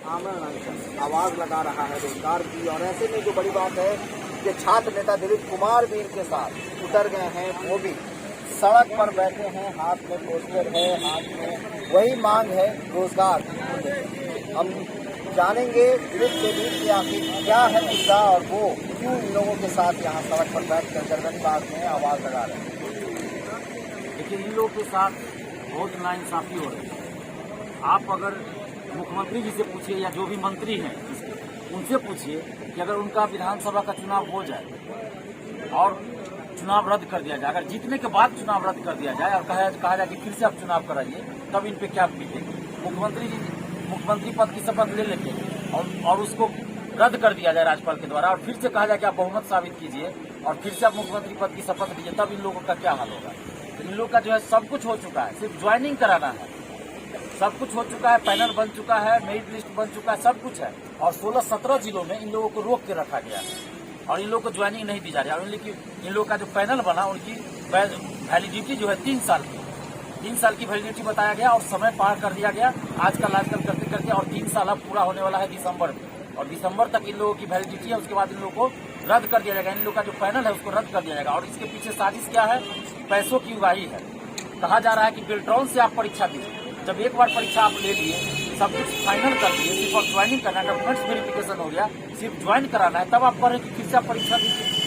आवाज लगा रहा है रोजगार की। और ऐसे में जो बड़ी बात है कि छात्र नेता दिलीप कुमार भी इनके साथ उतर गए हैं, वो भी सड़क पर बैठे हैं, हाथ में पोस्टर है, हाथ में वही मांग है रोजगार। हम जानेंगे दिलीप से भी कि आखिर क्या है मुद्दा और वो क्यों इन लोगों के साथ यहाँ सड़क पर बैठकर गर्दन बाग में आवाज लगा रहे हैं। लेकिन इन लोगों के साथ बहुत नाइंसाफी हो रही है। आप अगर मुख्यमंत्री जी से पूछिए या जो भी मंत्री हैं उनसे पूछिए कि अगर उनका विधानसभा का चुनाव हो जाए और चुनाव रद्द कर दिया जाए, अगर जीतने के बाद चुनाव रद्द कर दिया जाए और कहा जाए कि फिर से आप चुनाव कराइए, तब इन पे क्या बीतेगी। मुख्यमंत्री पद की शपथ ले लेंगे और उसको रद्द कर दिया जाए राज्यपाल के द्वारा और फिर से कहा जाए कि आप बहुमत साबित कीजिए और फिर से आप मुख्यमंत्री पद की शपथ लीजिए, तब इन लोगों का क्या हाल होगा। इन लोगों का जो है सब कुछ हो चुका है, सिर्फ ज्वाइनिंग कराना है। सब कुछ हो चुका है, पैनल बन चुका है, मेरिट लिस्ट बन चुका है, सब कुछ है। और 16-17 जिलों में इन लोगों को रोक के रखा गया है और इन लोगों को ज्वाइनिंग नहीं दी जा रही है। और इन लोगों का जो पैनल बना उनकी वैलिडिटी जो है 3 साल की 3 साल की वैलिडिटी बताया गया और समय पार कर दिया गया आजकल करते करते। और 3 साल अब पूरा होने वाला है दिसंबर में, और दिसंबर तक इन लोगों की वैलिडिटी है। उसके बाद इन लोगों को रद्द कर दिया जाएगा, इन लोगों का जो पैनल है उसको रद्द कर दिया जाएगा। और इसके पीछे साजिश क्या है? पैसों की उगाही है। कहा जा रहा है कि बेल्ट्रॉन से आप परीक्षा दीजिए। जब एक बार परीक्षा आप ले लिए, सब कुछ फाइनल कर दिए, सिर्फ और ज्वाइनिंग करना है, डॉक्यूमेंट्स वेरिफिकेशन हो गया, सिर्फ ज्वाइन कराना है, तब आप पढ़े कि फिर से आप परीक्षा दीजिए।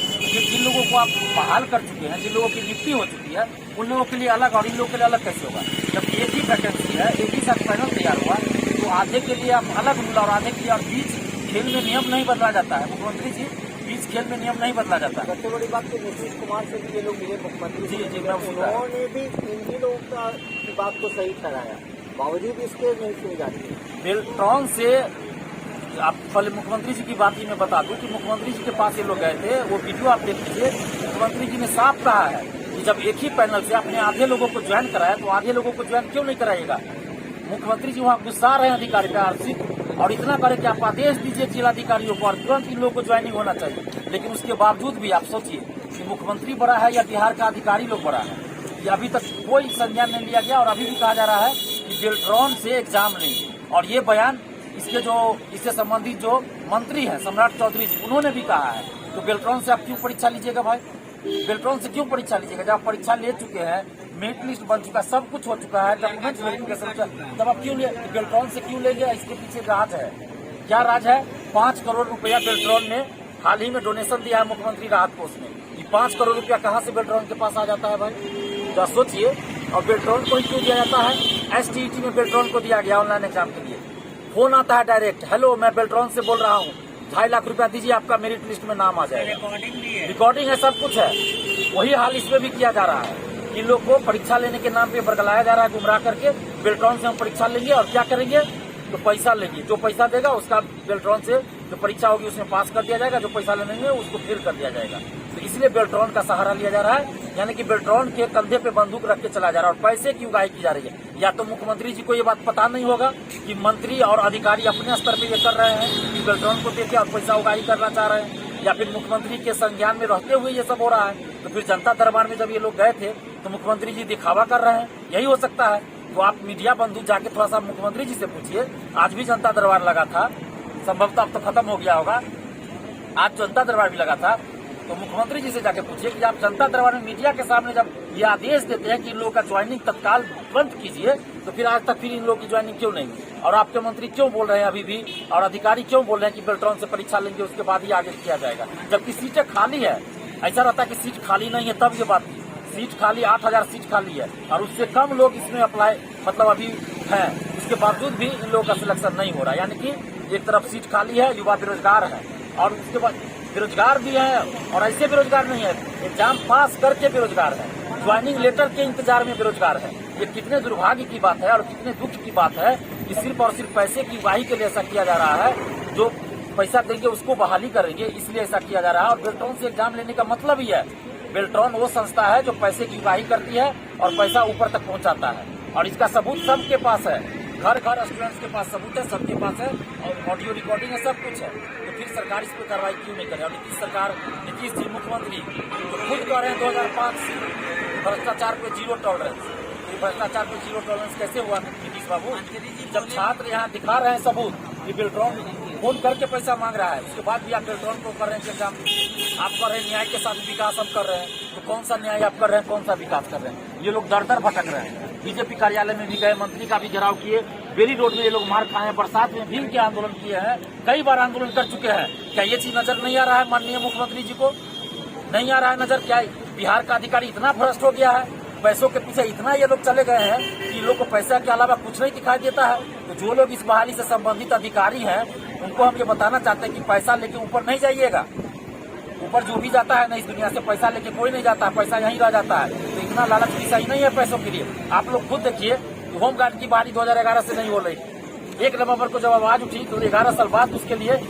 जिन लोगों को आप बहाल कर चुके हैं, जिन लोगों की नियुक्ति हो चुकी है, उन लोगों के लिए अलग और इन लोगों के लिए अलग कैसे होगा? जब एक ही वैकेंसी है, एक ही साथ पैनल तैयार हुआ, तो आधे के लिए आप अलग रूल और आधे के लिए, और बीच खेल में नियम नहीं बदला जाता है। मुख्यमंत्री जी, बीच खेल में नियम नहीं बदला जाता है। सबसे बड़ी बात कि नीतीश कुमार से भी ये लोग मिले मुख्यमंत्री जी, उन्होंने भी इन लोगों की बात को सही ठहराया, बावजूद इसके नहीं सुनी जाती है। बेल्ट्रॉन से आप पहले मुख्यमंत्री जी की बात ही मैं बता दूं कि मुख्यमंत्री जी के पास ये लोग गए थे, वो वीडियो आप देख लीजिए। मुख्यमंत्री जी ने साफ कहा है कि जब एक ही पैनल से आपने आधे लोगों को ज्वाइन कराया, तो आधे लोगों को ज्वाइन क्यों नहीं कराइएगा। मुख्यमंत्री जी वहाँ गुस्सा रहे हैं अधिकारी का आर्थिक, और इतना करे कि आप आदेश दीजिए जिलाधिकारियों को और तुरंत इन लोगों को ज्वाइनिंग होना चाहिए। लेकिन उसके बावजूद भी आप सोचिए कि मुख्यमंत्री बड़ा है या बिहार का अधिकारी लोग बड़ा है, ये अभी तक कोई संज्ञान नहीं लिया गया। और अभी भी कहा जा रहा है कि बेल्ट्रॉन से एग्जाम लेंगे। और ये बयान इससे संबंधित जो मंत्री हैं सम्राट चौधरी जी, उन्होंने भी कहा है। तो बेल्ट्रॉन से आप क्यों परीक्षा लीजिएगा भाई? बेल्ट्रॉन से क्यों परीक्षा लीजिएगा? जब आप परीक्षा ले चुके हैं, मेरिट लिस्ट बन चुका है, सब कुछ हो चुका है, डॉक्यूमेंट्स वेरिफिकेशन, तब आप क्यों बेल्ट्रॉन से क्यों लेंगे? इसके पीछे राज है। क्या राज है? 5 करोड़ रुपया बेल्ट्रॉन ने हाल ही में डोनेशन दिया है मुख्यमंत्री राहत कोष में। ये 5 करोड़ रुपया कहाँ से बेल्ट्रॉन के पास आ जाता है भाई? तो सोचिए। और बेल्ट्रॉन को ही क्यों दिया जाता है? STET में बेल्ट्रॉन को दिया गया ऑनलाइन एग्जाम के लिए। फोन आता है डायरेक्ट, हेलो मैं बेल्ट्रॉन से बोल रहा हूँ, 2.5 लाख रुपया दीजिए, आपका मेरिट लिस्ट में नाम आ जाएगा। रिकॉर्डिंग है, सब कुछ है। वही हाल इसमें भी किया जा रहा है कि लोग को परीक्षा लेने के नाम पे बरगलाया जा रहा है गुमराह करके। बेल्ट्रॉन से हम परीक्षा लेंगे और क्या करेंगे? तो पैसा लेंगे, जो पैसा देगा उसका बेल्ट्रॉन से जो परीक्षा होगी उसमें पास कर दिया जाएगा, जो पैसा लेंगे उसको फेल कर दिया जाएगा। तो इसलिए बेल्ट्रॉन का सहारा लिया जा रहा है, यानी कि बेल्ट्रॉन के कंधे पे बंदूक रख के चला जा रहा है और पैसे की उगाही की जा रही है। या तो मुख्यमंत्री जी को ये बात पता नहीं होगा कि मंत्री और अधिकारी अपने स्तर पे ये कर रहे हैं कि बेल्ट्रॉन को देके और पैसा उगाही करना चाह रहे हैं, या फिर मुख्यमंत्री के संज्ञान में रहते हुए ये सब हो रहा है। तो फिर जनता दरबार में जब ये लोग गए थे तो मुख्यमंत्री जी दिखावा कर रहे हैं, यही हो सकता है। तो आप मीडिया बंधु जाके थोड़ा सा मुख्यमंत्री जी से पूछिए। आज भी जनता दरबार लगा था, संभवतः अब तो खत्म हो गया होगा, आज जनता दरबार भी लगा था। तो मुख्यमंत्री जी से जाके पूछिए कि आप जनता दरबार में मीडिया के सामने जब ये आदेश देते हैं कि इन लोगों का ज्वाइनिंग तत्काल तुरंत कीजिए, तो फिर आज तक फिर इन लोगों की ज्वाइनिंग क्यों नहीं? और आपके मंत्री क्यों बोल रहे हैं अभी भी, और अधिकारी क्यों बोल रहे हैं कि बेल्ट्रॉन से परीक्षा लेंगे उसके बाद ही आगे किया जाएगा, जबकि सीटें खाली है। ऐसा रहता है कि सीट खाली नहीं है तब ये बात, सीट खाली 8000 सीट खाली है और उससे कम लोग इसमें अप्लाई अभी हैं, उसके बावजूद भी इन लोगों का सिलेक्शन नहीं हो रहा। यानी कि एक तरफ सीट खाली है, युवा बेरोजगार है, और उसके बाद बेरोजगार भी है और ऐसे बेरोजगार नहीं है, एग्जाम पास करके बेरोजगार है, ज्वाइनिंग लेटर के इंतजार में बेरोजगार है। ये कितने दुर्भाग्य की बात है और कितने दुख की बात है कि सिर्फ और सिर्फ पैसे की उगाही के लिए ऐसा किया जा रहा है। जो पैसा देंगे उसको बहाली करेंगे, इसलिए ऐसा किया जा रहा है। और बेल्ट्रॉन से एग्जाम लेने का मतलब ही है, बेल्ट्रॉन वो संस्था है जो पैसे की उगाही करती है और पैसा ऊपर तक पहुंचाता है। और इसका सबूत सबके पास है, घर घर स्टूडेंट्स के पास सबूत है, सबके पास है, और ऑडियो रिकॉर्डिंग है, सब कुछ है। तो फिर सरकार इस पर कार्रवाई क्यों नहीं करे? और नीतीश जी मुख्यमंत्री तो खुद कह रहे हैं 2005 से भ्रष्टाचार पे 0 टॉलरेंस। भ्रष्टाचार पे 0 टॉलरेंस कैसे हुआ नीतीश बाबू? जब छात्र यहाँ दिखा रहे हैं सबूत कि बेल्ट्रॉन फोन करके पैसा मांग रहा है, उसके बाद भी आप बेल्ट्रॉन को कर रहे हैं काम। आप कर रहे हैं न्याय के साथ विकास हम कर रहे हैं, तो कौन सा न्याय आप कर रहे हैं, कौन सा विकास कर रहे हैं? ये लोग दर दर भटक रहे हैं। बीजेपी कार्यालय में भी गए, मंत्री का भी घेराव किए, बेली रोड में ये लोग मार खाए हैं, बरसात में भीम के आंदोलन किए हैं, कई बार आंदोलन कर चुके हैं। क्या ये चीज नजर नहीं आ रहा है माननीय मुख्यमंत्री जी को? नहीं आ रहा है नजर? क्या बिहार का अधिकारी इतना भ्रष्ट हो गया है, पैसों के पीछे इतना ये लोग चले गए हैं कि लोग को पैसा के अलावा कुछ नहीं दिखाई देता है? तो जो लोग इस बहाली से संबंधित अधिकारी हैं, उनको हम ये बताना चाहते हैं कि पैसा लेके ऊपर नहीं जाइएगा। ऊपर जो भी जाता है ना इस दुनिया से, पैसा लेके कोई नहीं जाता, पैसा यहीं रह जाता है। तो इतना लालच भी सही नहीं है पैसों के लिए। आप लोग खुद देखिए, होमगार्ड की बहाली 2011 से नहीं हो रही। 1 नवंबर को जब आवाज उठी तो 11 साल बाद उसके लिए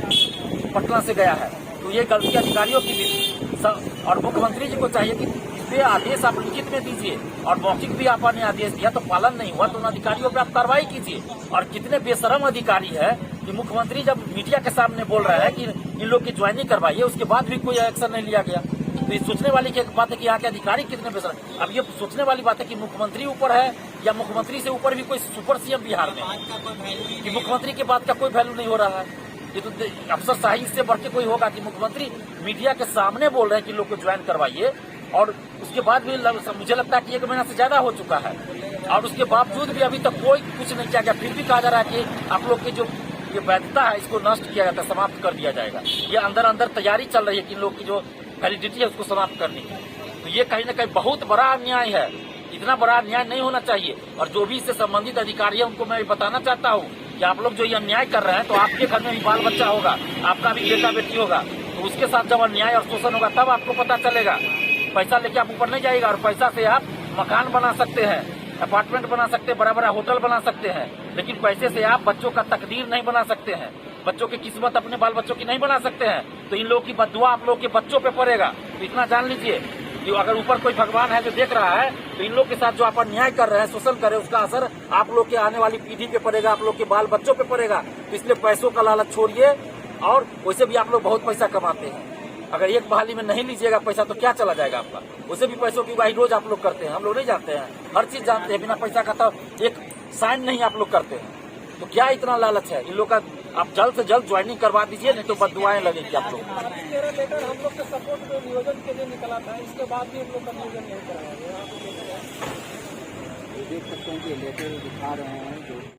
पटना से गया है। तो ये गलती अधिकारियों की भी, और मुख्यमंत्री जी को चाहिए कि इसपे आदेश आप लिखित में दीजिए, और मौखिक भी आपने आदेश दिया तो पालन नहीं हुआ तो उन अधिकारियों पे आप कार्रवाई कीजिए। और कितने बेशरम अधिकारी है कि मुख्यमंत्री जब मीडिया के सामने बोल रहे हैं कि इन लोग की ज्वाइनिंग करवाइए, उसके बाद भी कोई एक्शन नहीं लिया गया। तो ये सोचने वाली की बात है कि यहाँ के अधिकारी कितने बेशरम। अब ये सोचने वाली बात है कि मुख्यमंत्री ऊपर है या मुख्यमंत्री से ऊपर भी कोई सुपर सीएम बिहार में, कि मुख्यमंत्री की बात का कोई वैल्यू नहीं हो रहा है। ये तो अफसरशाही इससे बढ़ के कोई होगा कि मुख्यमंत्री मीडिया के सामने बोल रहे हैं कि लोग को ज्वाइन करवाइए, और उसके बाद भी मुझे लगता है कि 1 महीना से ज्यादा हो चुका है, और उसके बावजूद भी अभी तक कोई कुछ नहीं किया गया। फिर भी कहा जा रहा है कि आप लोग की जो ये वैधता है इसको नष्ट किया जाता है, समाप्त कर दिया जाएगा। ये अंदर अंदर तैयारी चल रही है कि इन लोग की जो वैलिडिटी है उसको समाप्त करने की। तो ये कहीं न कहीं बहुत बड़ा अन्याय है, इतना बड़ा अन्याय नहीं होना चाहिए। और जो भी इससे संबंधित अधिकारी है उनको मैं बताना चाहता हूँ कि आप लोग जो ये अन्याय कर रहे हैं, तो आपके घर में भी बाल बच्चा होगा, आपका भी बेटा बेटी होगा, तो उसके साथ जब अन्याय और शोषण होगा तब आपको पता चलेगा। पैसा लेके आप ऊपर नहीं जाएगा, और पैसा से आप मकान बना सकते हैं, अपार्टमेंट बना सकते हैं, बड़ा बड़ा होटल बना सकते हैं, लेकिन पैसे से आप बच्चों का तकदीर नहीं बना सकते हैं, बच्चों की किस्मत अपने बाल बच्चों की नहीं बना सकते हैं। तो इन लोगों की बद्दुआ आप लोग के बच्चों पे पड़ेगा। तो इतना जान लीजिए कि अगर ऊपर कोई भगवान है जो देख रहा है, तो इन लोग के साथ जो आप अन्याय कर रहे हैं, शोषण कर रहे हैं, उसका असर आप लोग के आने वाली पीढ़ी पे पड़ेगा, आप लोग के बाल बच्चों पे पड़ेगा। तो इसलिए पैसों का लालच छोड़िए, और वैसे भी आप लोग बहुत पैसा कमाते हैं। अगर एक बहाली में नहीं लीजिएगा पैसा तो क्या चला जाएगा आपका? उसे भी पैसों की उगाही रोज आप लोग करते हैं, हम लोग नहीं जानते हैं, हर चीज जानते हैं। बिना पैसा का तो एक साइन नहीं आप लोग करते हैं। तो क्या इतना लालच है इन लोग का? आप जल्द से जल्द ज्वाइनिंग करवा दीजिए, नहीं तो बददुआएं लगेगी आप लोग। मेरा लेटर हम लोग के सपोर्ट में नियोजन के लिए निकला था, इसके बाद भी हम लोग का नियोजन नहीं कराया गया। देख सकते हैं कि लेटर दिखा रहे हैं जो